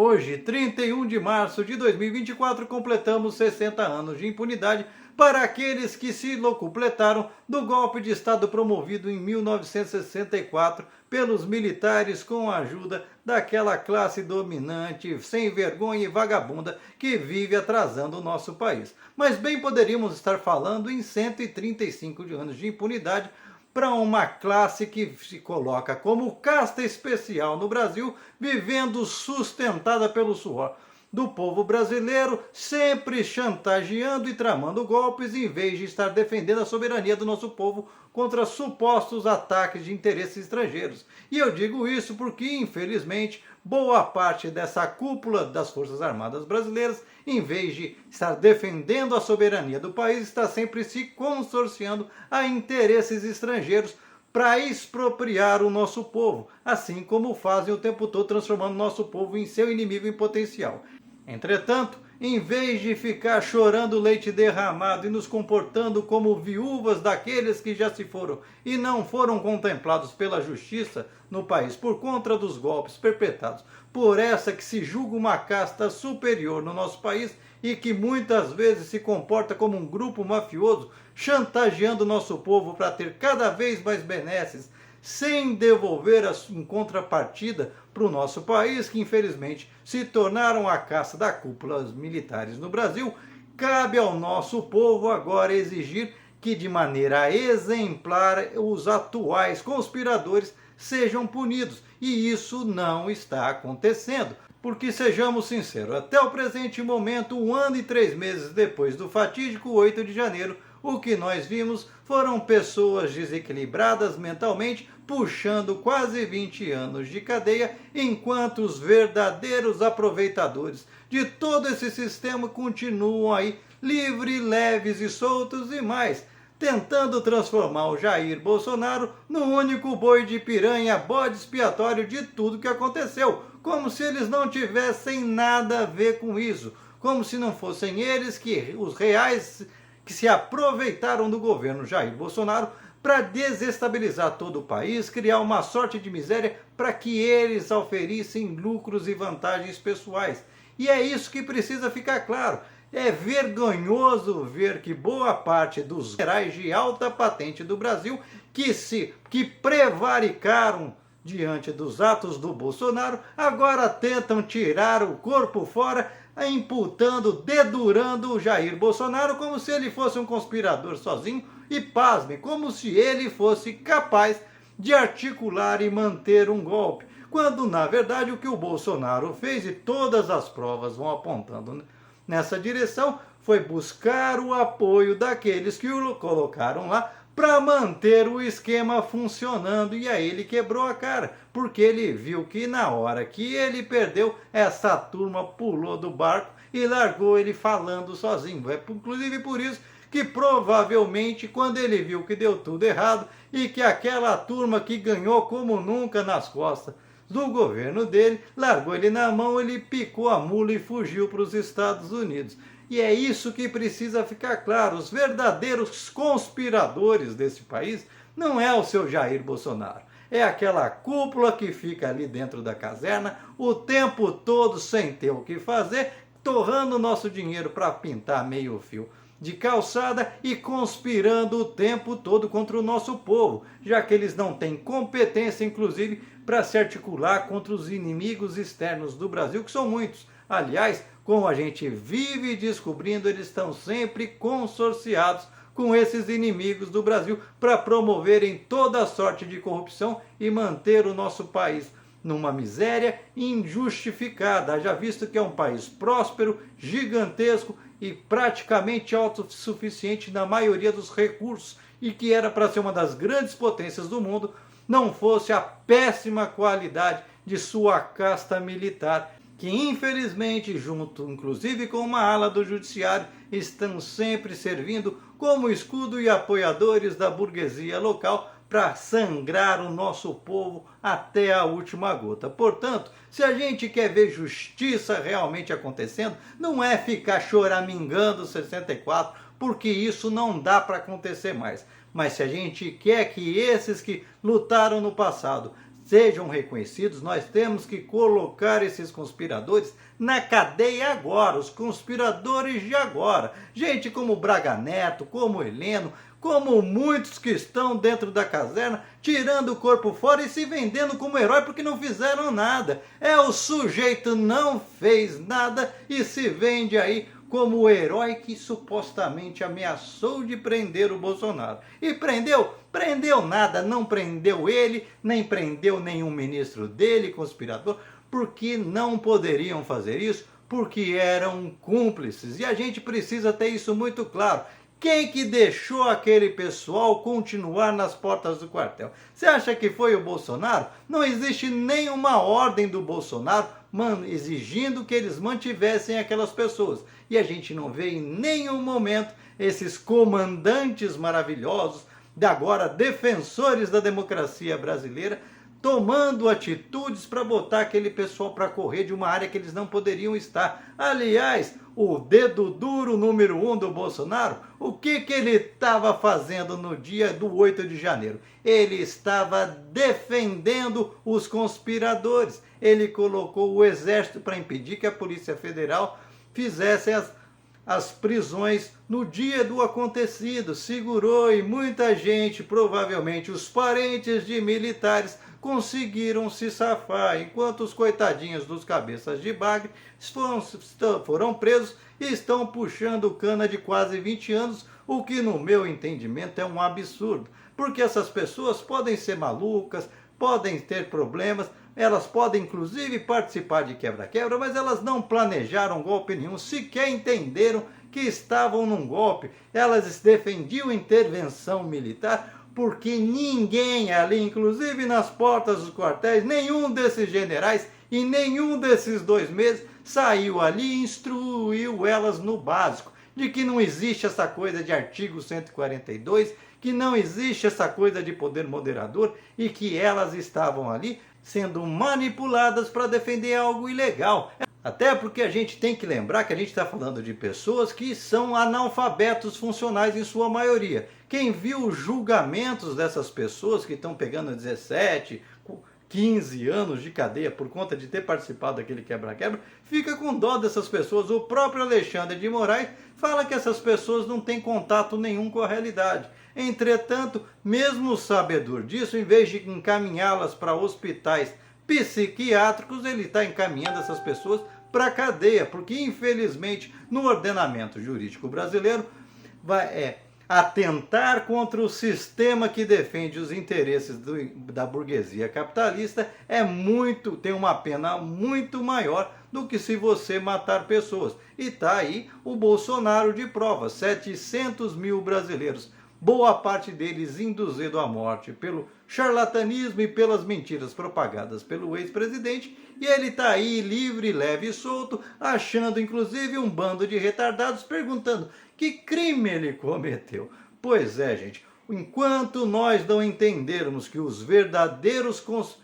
Hoje, 31 de março de 2024, completamos 60 anos de impunidade para aqueles que se locupletaram do golpe de Estado promovido em 1964 pelos militares com a ajuda daquela classe dominante, sem vergonha e vagabunda que vive atrasando o nosso país. Mas bem poderíamos estar falando em 135 anos de impunidade para uma classe que se coloca como casta especial no Brasil, vivendo sustentada pelo suor do povo brasileiro, sempre chantageando e tramando golpes, em vez de estar defendendo a soberania do nosso povo contra supostos ataques de interesses estrangeiros. E eu digo isso porque, infelizmente, boa parte dessa cúpula das Forças Armadas brasileiras, em vez de estar defendendo a soberania do país, está sempre se consorciando a interesses estrangeiros para expropriar o nosso povo, assim como fazem o tempo todo, transformando o nosso povo em seu inimigo em potencial. Entretanto, em vez de ficar chorando leite derramado e nos comportando como viúvas daqueles que já se foram e não foram contemplados pela justiça no país por conta dos golpes perpetrados por essa que se julga uma casta superior no nosso país e que muitas vezes se comporta como um grupo mafioso, chantageando o nosso povo para ter cada vez mais benesses, sem devolver em contrapartida para o nosso país, que infelizmente se tornaram a caça da cúpula militares no Brasil, cabe ao nosso povo agora exigir que de maneira exemplar os atuais conspiradores sejam punidos. E isso não está acontecendo. Porque, sejamos sinceros, até o presente momento, 1 ano e 3 meses depois do fatídico 8 de janeiro, o que nós vimos foram pessoas desequilibradas mentalmente, puxando quase 20 anos de cadeia, enquanto os verdadeiros aproveitadores de todo esse sistema continuam aí livres, leves e soltos e mais, tentando transformar o Jair Bolsonaro no único boi de piranha, bode expiatório de tudo que aconteceu, como se eles não tivessem nada a ver com isso, como se não fossem eles que os reais que se aproveitaram do governo Jair Bolsonaro para desestabilizar todo o país, criar uma sorte de miséria para que eles oferissem lucros e vantagens pessoais. E é isso que precisa ficar claro. É vergonhoso ver que boa parte dos generais de alta patente do Brasil que prevaricaram diante dos atos do Bolsonaro, agora tentam tirar o corpo fora, imputando, dedurando o Jair Bolsonaro como se ele fosse um conspirador sozinho e, pasme, como se ele fosse capaz de articular e manter um golpe, quando na verdade o que o Bolsonaro fez, e todas as provas vão apontando nessa direção, foi buscar o apoio daqueles que o colocaram lá para manter o esquema funcionando, e aí ele quebrou a cara, porque ele viu que na hora que ele perdeu, essa turma pulou do barco e largou ele falando sozinho. É inclusive por isso que provavelmente quando ele viu que deu tudo errado e que aquela turma que ganhou como nunca nas costas do governo dele, largou ele na mão, ele picou a mula e fugiu para os Estados Unidos. E é isso que precisa ficar claro. Os verdadeiros conspiradores desse país não é o seu Jair Bolsonaro. É aquela cúpula que fica ali dentro da caserna o tempo todo sem ter o que fazer, torrando o nosso dinheiro para pintar meio fio de calçada e conspirando o tempo todo contra o nosso povo, já que eles não têm competência, inclusive, para se articular contra os inimigos externos do Brasil, que são muitos. Aliás, como a gente vive descobrindo, eles estão sempre consorciados com esses inimigos do Brasil para promoverem toda sorte de corrupção e manter o nosso país numa miséria injustificada, haja visto que é um país próspero, gigantesco e praticamente autossuficiente na maioria dos recursos, e que era para ser uma das grandes potências do mundo, não fosse a péssima qualidade de sua casta militar, que infelizmente, junto inclusive com uma ala do judiciário, estão sempre servindo como escudo e apoiadores da burguesia local para sangrar o nosso povo até a última gota. Portanto, se a gente quer ver justiça realmente acontecendo, não é ficar choramingando 64, porque isso não dá para acontecer mais. Mas se a gente quer que esses que lutaram no passado sejam reconhecidos. Nós temos que colocar esses conspiradores na cadeia agora, os conspiradores de agora. Gente como Braga Neto, como Heleno, como muitos que estão dentro da caserna, tirando o corpo fora e se vendendo como herói porque não fizeram nada. O sujeito não fez nada e se vende aí como o herói que supostamente ameaçou de prender o Bolsonaro. E prendeu? Prendeu nada, não prendeu ele, nem prendeu nenhum ministro dele, conspirador, porque não poderiam fazer isso, porque eram cúmplices. E a gente precisa ter isso muito claro. Quem que deixou aquele pessoal continuar nas portas do quartel? Você acha que foi o Bolsonaro? Não existe nenhuma ordem do Bolsonaro exigindo que eles mantivessem aquelas pessoas. E a gente não vê em nenhum momento esses comandantes maravilhosos, de agora defensores da democracia brasileira, tomando atitudes para botar aquele pessoal para correr de uma área que eles não poderiam estar. Aliás, o dedo duro número 1 do Bolsonaro, o que ele estava fazendo no dia do 8 de janeiro? Ele estava defendendo os conspiradores. Ele colocou o exército para impedir que a Polícia Federal fizesse as prisões no dia do acontecido. Segurou e muita gente, provavelmente os parentes de militares, conseguiram se safar, enquanto os coitadinhos dos cabeças de bagre foram presos e estão puxando cana de quase 20 anos, o que no meu entendimento é um absurdo, porque essas pessoas podem ser malucas, podem ter problemas, elas podem inclusive participar de quebra-quebra, mas elas não planejaram golpe nenhum, sequer entenderam que estavam num golpe. Elas defendiam intervenção militar, porque ninguém ali, inclusive nas portas dos quartéis, nenhum desses generais e nenhum desses 2 meses saiu ali e instruiu elas no básico, de que não existe essa coisa de artigo 142, que não existe essa coisa de poder moderador e que elas estavam ali sendo manipuladas para defender algo ilegal. Até porque a gente tem que lembrar que a gente está falando de pessoas que são analfabetos funcionais em sua maioria. Quem viu os julgamentos dessas pessoas que estão pegando 17, 15 anos de cadeia por conta de ter participado daquele quebra-quebra, fica com dó dessas pessoas. O próprio Alexandre de Moraes fala que essas pessoas não têm contato nenhum com a realidade. Entretanto, mesmo sabedor disso, em vez de encaminhá-las para hospitais psiquiátricos, ele está encaminhando essas pessoas para a cadeia, porque infelizmente no ordenamento jurídico brasileiro vai atentar contra o sistema que defende os interesses da burguesia capitalista tem uma pena muito maior do que se você matar pessoas. E está aí o Bolsonaro de prova, 700 mil brasileiros, boa parte deles induzido à morte pelo charlatanismo e pelas mentiras propagadas pelo ex-presidente, e ele está aí livre, leve e solto, achando inclusive um bando de retardados, perguntando que crime ele cometeu. Pois é, gente, enquanto nós não entendermos que os verdadeiros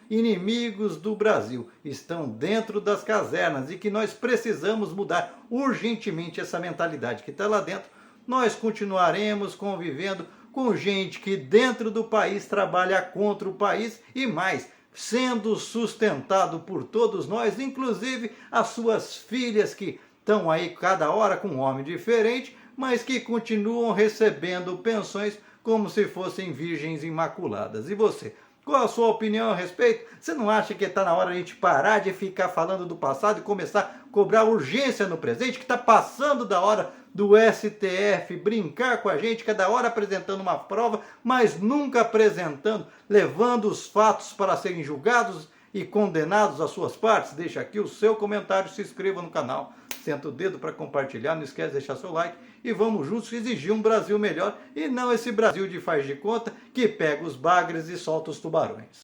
inimigos do Brasil estão dentro das casernas e que nós precisamos mudar urgentemente essa mentalidade que está lá dentro, nós continuaremos convivendo com gente que dentro do país trabalha contra o país e mais, sendo sustentado por todos nós, inclusive as suas filhas que estão aí cada hora com um homem diferente, mas que continuam recebendo pensões como se fossem virgens imaculadas. E você? Qual a sua opinião a respeito? Você não acha que está na hora de a gente parar de ficar falando do passado e começar a cobrar urgência no presente, que está passando da hora do STF brincar com a gente, cada hora apresentando uma prova, mas nunca apresentando, levando os fatos para serem julgados e condenados às suas partes? Deixa aqui o seu comentário, se inscreva no canal, senta o dedo para compartilhar, não esquece de deixar seu like e vamos juntos exigir um Brasil melhor e não esse Brasil de faz de conta que pega os bagres e solta os tubarões.